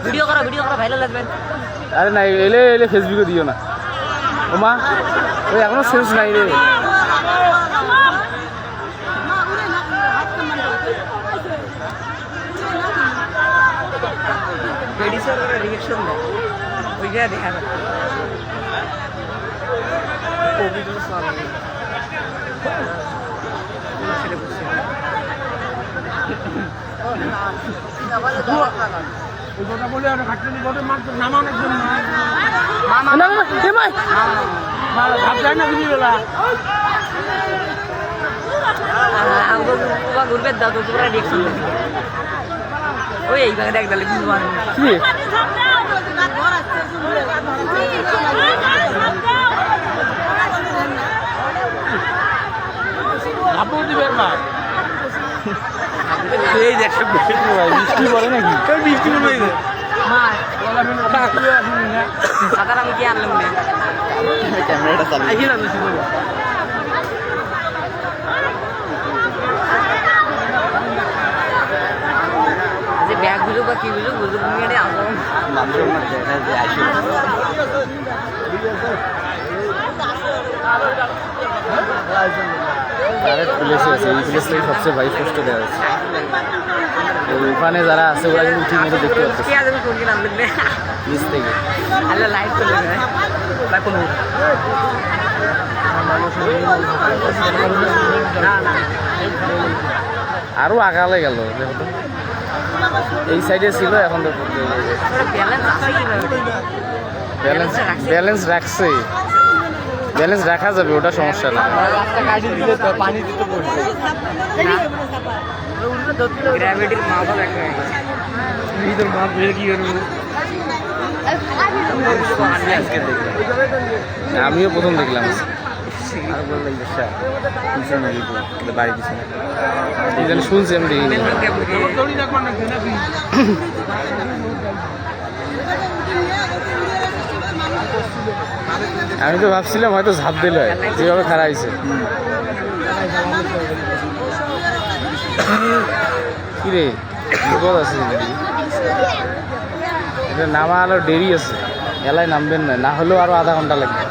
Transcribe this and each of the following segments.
Video করা viral লাগবে। আরে নাই এলে এলে ফেসবুকে দিও না ওমা, ওই এখনো সেন্স নাই রে। রিয়েকশন দেয় ওই জায়গায় দেখা যাবে। ঘুরবে দাও তো তোমরা রিয়েকশন দেবে ওই এইভাবে দেখ তাহলে কি আপনি দিবেন না এই দেখো বৃষ্টি পড়ে নাকি? বৃষ্টি পড়ে সাঁতার আমি কি আনলাম না ক্যামেরাটা চালিয়ে যে ব্যাগ গুলো বা কি গুলো গুলো নিয়ে আসো ডাইরেক্ট প্লেসে আছে, এই প্লেস থেকে সবচেয়ে বাইক কষ্ট দেওয়া আছে। ওখানে যারা আছে ওরা কিন্তু ঠিক মতো দেখতে পাচ্ছে নিচ থেকে। লাইভ করলে আরো আগালে গেল, এই সাইডে ছিল এখন তো ব্যালেন্স রাখছে, ব্যালেন্স রাখা যাবে, ওটা সমস্যা না। গ্র্যাভিটির মাপও দেখা আমিও প্রথম দেখলাম বাড়ির পিছনে, শুনছি আমি দেখিনি। আমি তো ভাবছিলাম হয়তো ঝাঁপ দিল হয়, যেভাবে খারাপ হয়েছে। কি রে বিপদ আছে নাকি? এটা নামা আরো দেরি আছে, এলায় নামবেন না, না হলেও আরো আধা ঘন্টা লাগবে।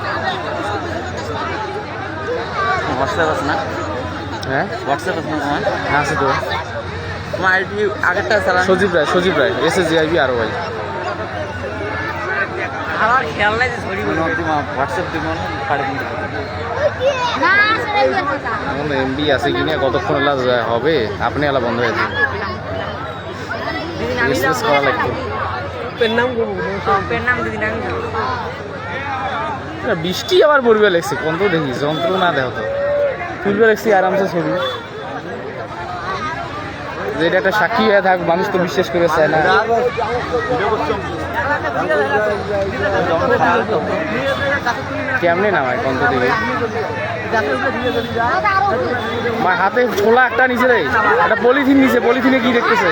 হোয়াটসঅ্যাপ আছে না? হ্যাঁ হোয়াটসঅ্যাপ আছে না তোমার? হ্যাঁ আছে তো। তোমার আইডি আগেরটা চালান। সজীব রায় SSGIB আরো ভাই। আমার খেয়াল নাই যে ছড়ি বলবো হোয়াটসঅ্যাপ দিব এখন MB আছে কিনা, কতক্ষণ এলা হবে, আপনি এলা বন্ধ হয়ে যাবে, এক্সপ্রেস করা লাগবে। বৃষ্টি আবার পড়বে লাগছে, কোন তো দেখি যন্ত্র না দেখো তো তুলবে লাগছি আরামসে ছবি, যেটা একটা সাক্ষী হয়ে থাক, মানুষ তো বিশ্বাস করে চায় না। কেমনে নামায় কোন তো দেখি, আমার হাতে ছোলা একটা নিচে রে, একটা পলিথিন নিচে, পলিথিনে কি দেখতেছে।